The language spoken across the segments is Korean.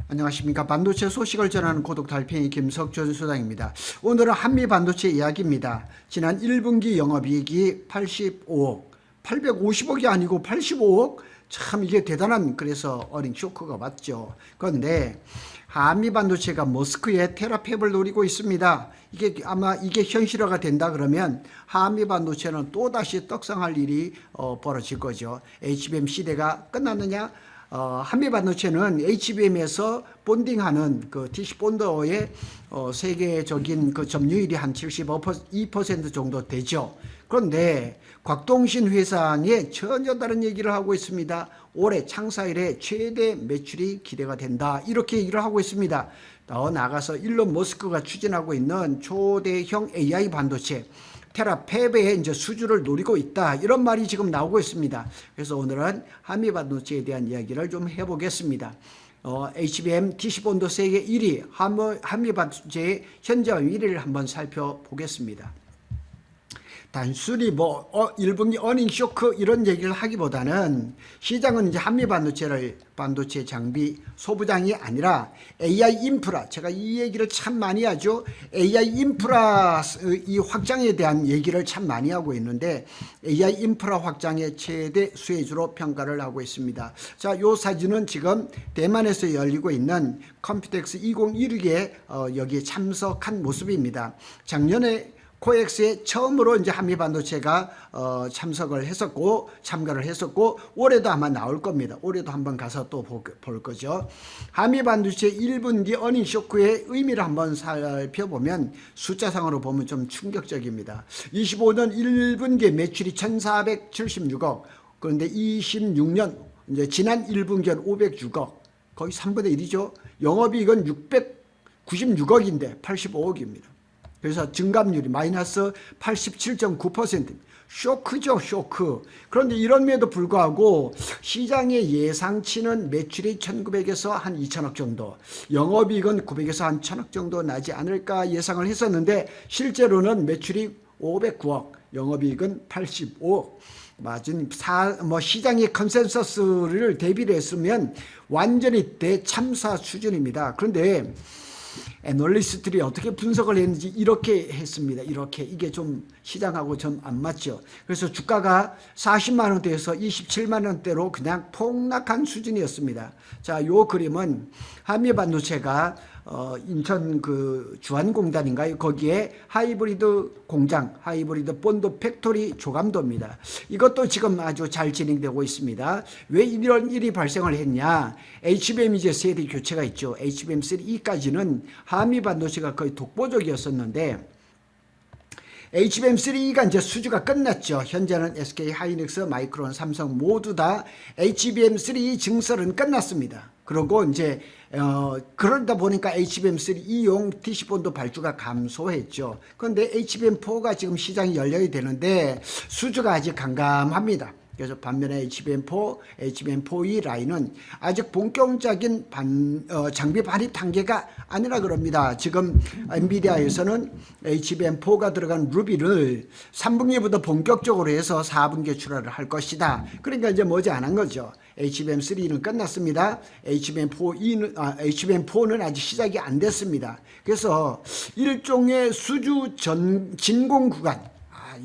안녕하십니까. 반도체 소식을 전하는 고독 달팽이 김석준 소장입니다. 오늘은 한미 반도체 이야기입니다. 지난 1분기 영업이익이 85억, 850억이 아니고 85억? 참 이게 대단한 그래서 어닝 쇼크가 왔죠. 그런데 한미 반도체가 머스크의 테라팹을 노리고 있습니다. 이게 아마 이게 현실화가 된다 그러면 한미 반도체는 또다시 떡상할 일이 벌어질 거죠. HBM 시대가 끝났느냐? 한미 반도체는 HBM에서 본딩하는 그 TC 본더의 세계적인 그 점유율이 한 72% 정도 되죠. 그런데 곽동신 회장이 전혀 다른 얘기를 하고 있습니다. 올해 창사 이래 최대 매출이 기대가 된다. 이렇게 얘기를 하고 있습니다. 더 나아가서 일론 머스크가 추진하고 있는 초대형 AI 반도체 테라팹의 이제 수주를 노리고 있다. 이런 말이 지금 나오고 있습니다. 그래서 오늘은 한미 반도체에 대한 이야기를 좀 해보겠습니다. HBM TC본도 세계 1위, 한미 반도체의 현재와 미래를 한번 살펴보겠습니다. 단순히 1분기 어닝 쇼크 이런 얘기를 하기보다는 시장은 이제 한미 반도체 장비 소부장이 아니라 AI 인프라, 제가 이 얘기를 참 많이 하죠. AI 인프라 이 확장에 대한 얘기를 참 많이 하고 있는데 AI 인프라 확장의 최대 수혜주로 평가를 하고 있습니다. 자, 요 사진은 지금 대만에서 열리고 있는 컴퓨텍스 2016에 여기에 참석한 모습입니다. 작년에 코엑스에 처음으로 이제 한미 반도체가 참가를 했었고 올해도 아마 나올 겁니다. 올해도 한번 가서 또 볼 거죠. 한미 반도체 1분기 어닝 쇼크의 의미를 한번 살펴보면 숫자상으로 보면 좀 충격적입니다. 25년 1분기 매출이 1,476억. 그런데 26년 이제 지난 1분기는 506억. 거의 3분의 1이죠. 영업이익은 696억인데 85억입니다. 그래서 증감률이 마이너스 87.9%. 쇼크죠, 쇼크. 그런데 이런에도 불구하고 시장의 예상치는 매출이 1,900에서 한 2,000억 정도, 영업이익은 900에서 한 1,000억 정도 나지 않을까 예상을 했었는데 실제로는 매출이 509억, 영업이익은 85억. 맞은 시장의 컨센서스를 대비를 했으면 완전히 대참사 수준입니다. 그런데 애널리스트들이 어떻게 분석을 했는지 이렇게 했습니다. 이렇게 이게 좀 시장하고 좀 안 맞죠. 그래서 주가가 40만 원대에서 27만 원대로 그냥 폭락한 수준이었습니다. 자, 요 그림은 한미 반도체가 인천 그 주한공단인가요? 거기에 하이브리드 공장, 하이브리드 본드 팩토리 조감도입니다. 이것도 지금 아주 잘 진행되고 있습니다. 왜 이런 일이 발생을 했냐? HBM 이제 세대 교체가 있죠. HBM3E까지는 한미 반도체가 거의 독보적이었었는데 HBM3E가 이제 수주가 끝났죠. 현재는 SK 하이닉스, 마이크론, 삼성 모두 다 HBM3E 증설은 끝났습니다. 그리고 이제 그러다 보니까 HBM3E용 TC본도 발주가 감소했죠. 그런데 HBM4가 지금 시장이 열려야 되는데 수주가 아직 감감합니다. 그래서 반면에 HBM4, HBM4E 라인은 아직 본격적인 장비 반입 단계가 아니라 그럽니다. 지금 엔비디아에서는 HBM4가 들어간 루비를 3분기부터 본격적으로 해서 4분기에 출하를 할 것이다. 그러니까 이제 머지않은 거죠. HBM3는 끝났습니다. HBM4는 아직 시작이 안 됐습니다. 그래서 일종의 수주 진공 구간,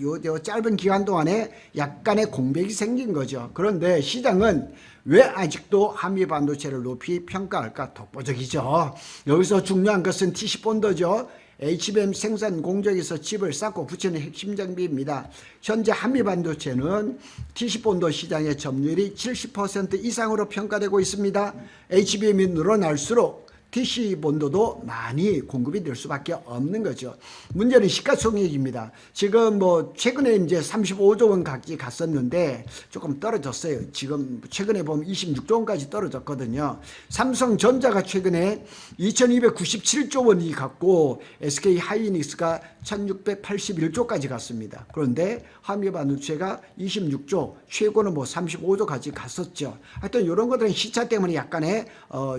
요 짧은 기간 동안에 약간의 공백이 생긴 거죠. 그런데 시장은 왜 아직도 한미 반도체를 높이 평가할까? 독보적이죠. 여기서 중요한 것은 TC본더죠. HBM 생산 공정에서 칩을 쌓고 붙이는 핵심 장비입니다. 현재 한미 반도체는 TC본더 시장의 점유율이 70% 이상으로 평가되고 있습니다. HBM이 늘어날수록 TC본도도 많이 공급이 될 수밖에 없는 거죠. 문제는 시가총액입니다. 지금 최근에 이제 35조 원까지 갔었는데 조금 떨어졌어요. 지금 최근에 보면 26조 원까지 떨어졌거든요. 삼성전자가 최근에 2297조 원이 갔고 SK 하이닉스가 1681조까지 갔습니다. 그런데 한미 반도체가 26조, 최고는 35조까지 갔었죠. 하여튼 이런 것들은 시차 때문에 약간의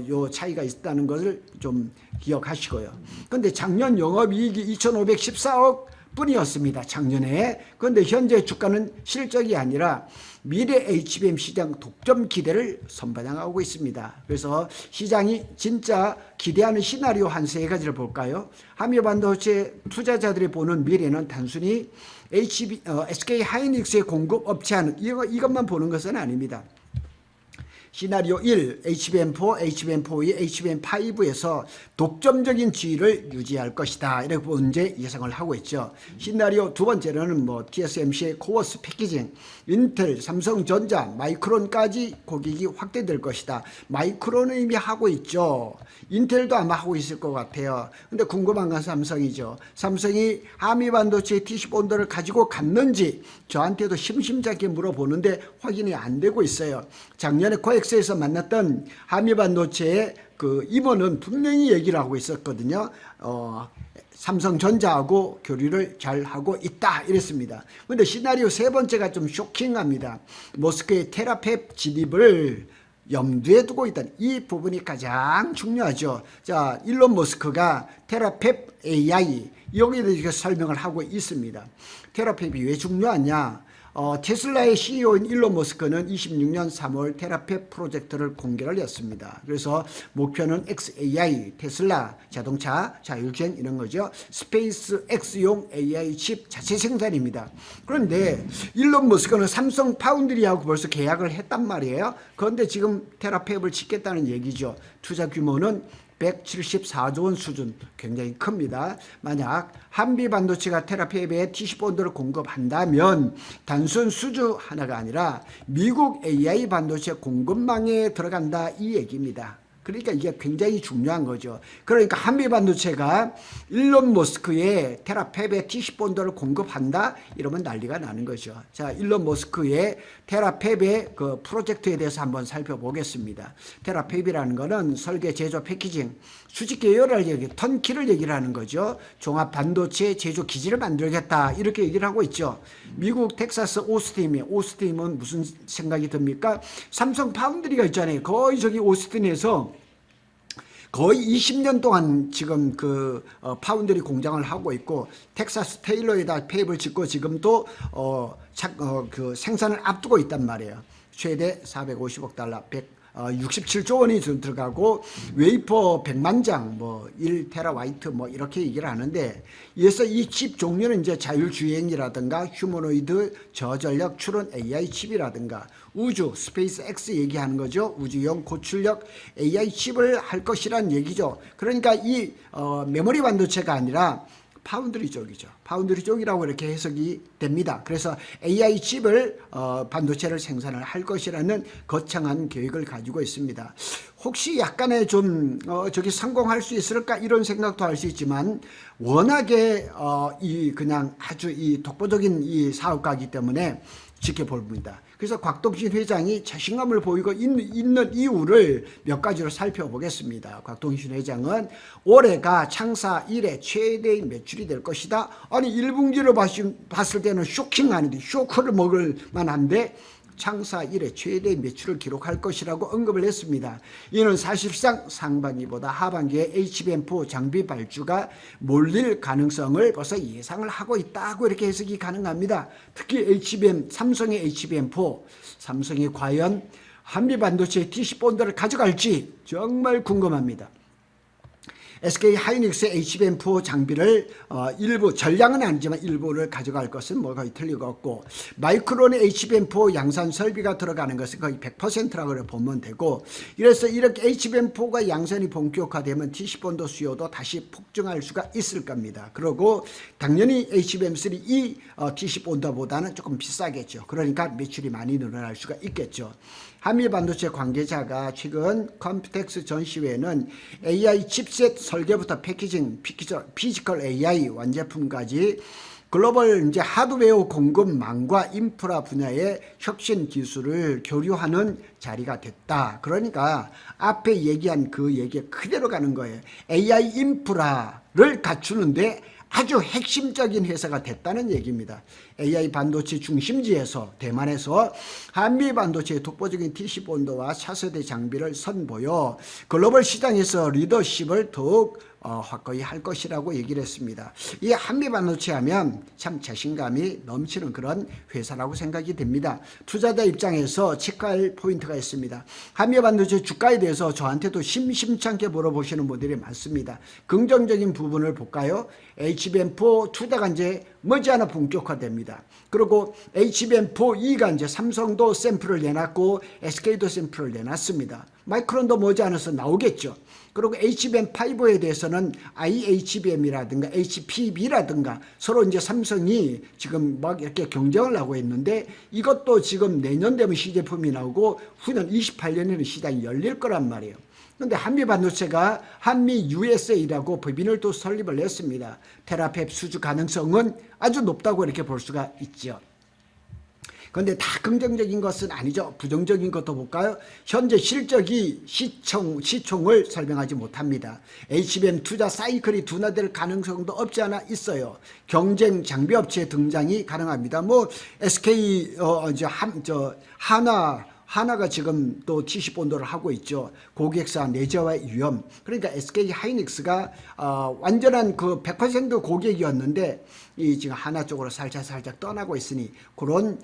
요 차이가 있다는 것을 좀 기억하시고요. 그런데 작년 영업이익이 2,514억, 뿐이었습니다. 작년에. 그런데 현재 주가는 실적이 아니라 미래 HBM 시장 독점 기대를 선반영하고 있습니다. 그래서 시장이 진짜 기대하는 시나리오 한 세 가지를 볼까요? 한미반도체 투자자들이 보는 미래는 단순히 SK 하이닉스의 공급 업체하는 이것만 보는 것은 아닙니다. 시나리오 1, HBM4, HBM4E, HBM5에서 독점적인 지위를 유지할 것이다. 이렇게 현재 예상을 하고 있죠. 시나리오 두 번째로는 TSMC의 코어스 패키징, 인텔, 삼성전자, 마이크론까지 고객이 확대될 것이다. 마이크론은 이미 하고 있죠. 인텔도 아마 하고 있을 것 같아요. 근데 궁금한 건 삼성이죠. 삼성이 한미반도체 TC 본드를 가지고 갔는지 저한테도 심심찮게 물어보는데 확인이 안 되고 있어요. 작년에 코엑스에서 만났던 한미반도체의 그 임원은 분명히 얘기를 하고 있었거든요. 삼성전자하고 교류를 잘 하고 있다 이랬습니다. 그런데 시나리오 세 번째가 좀 쇼킹합니다. 모스크의 테라팹 진입을 염두에 두고 있다는 이 부분이 가장 중요하죠. 자, 일론 머스크가 테라팹 AI 여기에 대해서 설명을 하고 있습니다. 테라팹이 왜 중요하냐? 테슬라의 CEO인 일론 머스크는 26년 3월 테라팹 프로젝트를 공개를 했습니다. 그래서 목표는 XAI, 테슬라, 자동차, 자율주행 이런 거죠. 스페이스 X용 AI 칩 자체 생산입니다. 그런데 일론 머스크는 삼성 파운드리하고 벌써 계약을 했단 말이에요. 그런데 지금 테라팹을 짓겠다는 얘기죠. 투자 규모는 174조 원 수준, 굉장히 큽니다. 만약 한미반도체가 테라팹에 TC 본드를 공급한다면 단순 수주 하나가 아니라 미국 AI 반도체 공급망에 들어간다 이 얘기입니다. 그러니까 이게 굉장히 중요한 거죠. 그러니까 한미반도체가 일론 머스크의 테라팹에 TC 본드를 공급한다 이러면 난리가 나는 거죠. 자, 일론 머스크의 테라팹의 그 프로젝트에 대해서 한번 살펴보겠습니다. 테라팹이라는 거는 설계, 제조, 패키징, 수직 계열을 턴키를 얘기를 하는 거죠. 종합 반도체 제조 기지를 만들겠다 이렇게 얘기를 하고 있죠. 미국 텍사스 오스틴은 무슨 생각이 듭니까? 삼성 파운드리가 있잖아요. 거의 저기 오스틴에서 거의 20년 동안 지금 그 파운드리 공장을 하고 있고 텍사스 테일러에다 팹을 짓고 지금도 그 생산을 앞두고 있단 말이에요. 최대 450억 달러, 67조 원이 들어가고 웨이퍼 100만 장, 1테라와이트 이렇게 얘기를 하는데 이래서 이 칩 종류는 이제 자율주행이라든가 휴머노이드 저전력 추론 AI 칩이라든가 우주 스페이스 X 얘기하는 거죠. 우주용 고출력 AI 칩을 할 것이란 얘기죠. 그러니까 이 메모리 반도체가 아니라 파운드리 쪽이죠. 파운드리 쪽이라고 이렇게 해석이 됩니다. 그래서 AI 칩을 반도체를 생산을 할 것이라는 거창한 계획을 가지고 있습니다. 혹시 약간의 좀 저기 성공할 수 있을까 이런 생각도 할 수 있지만 워낙에 그냥 아주 이 독보적인 이 사업가이기 때문에 지켜봅니다. 그래서 곽동신 회장이 자신감을 보이고 있는 이유를 몇 가지로 살펴보겠습니다. 곽동신 회장은 올해가 창사 이래 최대의 매출이 될 것이다. 아니 1분기를 봤을 때는 쇼킹하는데 쇼크를 먹을 만한데 창사 이래 최대의 매출을 기록할 것이라고 언급을 했습니다. 이는 사실상 상반기보다 하반기에 HBM4 장비 발주가 몰릴 가능성을 벌써 예상을 하고 있다고 이렇게 해석이 가능합니다. 특히 삼성의 HBM4, 삼성이 과연 한미반도체 TC 본드를 가져갈지 정말 궁금합니다. SK 하이닉스의 HBM4 장비를 일부 전량은 아니지만 일부를 가져갈 것은 거의 틀리고 없고 마이크론의 HBM4 양산 설비가 들어가는 것은 거의 100%라고 보면 되고 이래서 이렇게 HBM4가 양산이 본격화되면 TC 본드 수요도 다시 폭증할 수가 있을 겁니다. 그리고 당연히 HBM3 이 TC 본드보다는 조금 비싸겠죠. 그러니까 매출이 많이 늘어날 수가 있겠죠. 한미반도체 관계자가 최근 컴퓨텍스 전시회에는 AI 칩셋 설계부터 패키징, 피지컬 AI 완제품까지 글로벌 이제 하드웨어 공급망과 인프라 분야의 혁신 기술을 교류하는 자리가 됐다. 그러니까 앞에 얘기한 그 얘기에 그대로 가는 거예요. AI 인프라를 갖추는데 아주 핵심적인 회사가 됐다는 얘기입니다. AI 반도체 중심지에서 대만에서 한미 반도체의 독보적인 TC 본드와 차세대 장비를 선보여 글로벌 시장에서 리더십을 더욱 확고히 할 것이라고 얘기를 했습니다. 이 한미반도체 하면 참 자신감이 넘치는 그런 회사라고 생각이 됩니다. 투자자 입장에서 체크할 포인트가 있습니다. 한미반도체 주가에 대해서 저한테도 심심찮게 물어보시는 분들이 많습니다. 긍정적인 부분을 볼까요? HBM4 투자가 이제 머지않아 본격화됩니다. 그리고 HBM4E가 이제 삼성도 샘플을 내놨고 SK도 샘플을 내놨습니다. 마이크론도 머지않아서 나오겠죠. 그리고 HBM5에 대해서는 IHBM이라든가 HPB라든가 서로 이제 삼성이 지금 막 이렇게 경쟁을 하고 있는데 이것도 지금 내년 되면 시제품이 나오고 후년 28년에는 시장이 열릴 거란 말이에요. 그런데 한미반도체가 한미 USA라고 법인을 또 설립을 했습니다. 테라팹 수주 가능성은 아주 높다고 이렇게 볼 수가 있죠. 그런데 다 긍정적인 것은 아니죠. 부정적인 것도 볼까요? 현재 실적이 시총을 설명하지 못합니다. HBM 투자 사이클이 둔화될 가능성도 없지 않아 있어요. 경쟁 장비 업체 등장이 가능합니다. 뭐 SK 하나가 지금 또 TC 본도를 하고 있죠. 고객사 내재화의 위험. 그러니까 SK 하이닉스가 완전한 그 100% 고객이었는데 이 지금 하나 쪽으로 살짝 떠나고 있으니 그런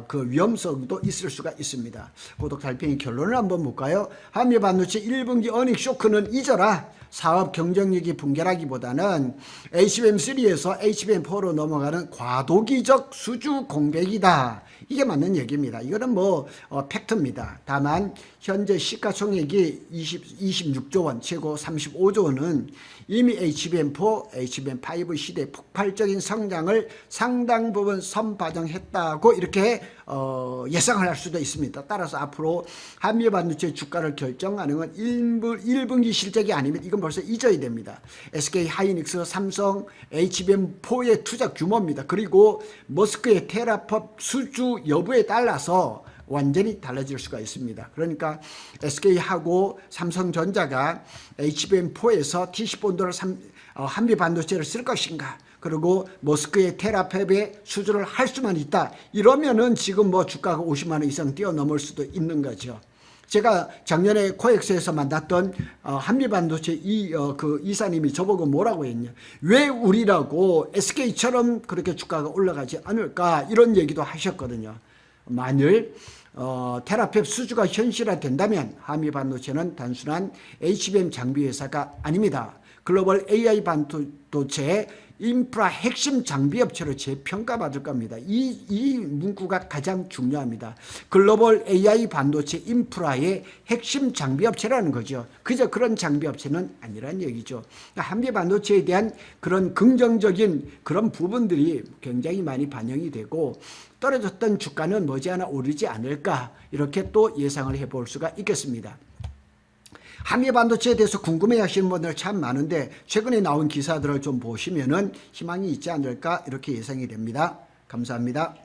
그 위험성도 있을 수가 있습니다. 고독 달팽이 결론을 한번 볼까요? 한미반도체 1분기 어닝 쇼크는 잊어라. 사업 경쟁력이 붕괴라기보다는 HBM3에서 HBM4로 넘어가는 과도기적 수주 공백이다. 이게 맞는 얘기입니다. 이거는 뭐 팩트입니다. 다만 현재 시가총액이 26조 원, 최고 35조 원은 이미 HBM4, HBM5 시대의 폭발적인 성장을 상당 부분 선반영했다고 이렇게 예상을 할 수도 있습니다. 따라서 앞으로 한미반도체 주가를 결정하는 건 1분기 실적이 아니면 이건 벌써 잊어야 됩니다. SK 하이닉스, 삼성, HBM4의 투자 규모입니다. 그리고 머스크의 테라팹 수주 여부에 따라서 완전히 달라질 수가 있습니다. 그러니까 SK하고 삼성전자가 HBM4에서 TC본도를 한미반도체를 쓸 것인가, 그리고 머스크의 테라팹의 수주를 할 수만 있다. 이러면은 지금 뭐 주가가 50만 원 이상 뛰어넘을 수도 있는 거죠. 제가 작년에 코엑스에서 만났던 한미반도체 그 이사님이 저보고 뭐라고 했냐, 왜 우리라고 SK처럼 그렇게 주가가 올라가지 않을까, 이런 얘기도 하셨거든요. 만일 테라팹 수주가 현실화된다면 한미반도체는 단순한 HBM 장비 회사가 아닙니다. 글로벌 AI 반도체 인프라 핵심 장비 업체로 재평가받을 겁니다. 이 문구가 가장 중요합니다. 글로벌 AI 반도체 인프라의 핵심 장비 업체라는 거죠. 그저 그런 장비 업체는 아니란 얘기죠. 한미 반도체에 대한 그런 긍정적인 그런 부분들이 굉장히 많이 반영이 되고 떨어졌던 주가는 머지않아 오르지 않을까, 이렇게 또 예상을 해볼 수가 있겠습니다. 한미반도체에 대해서 궁금해하시는 분들 참 많은데 최근에 나온 기사들을 좀 보시면은 희망이 있지 않을까, 이렇게 예상이 됩니다. 감사합니다.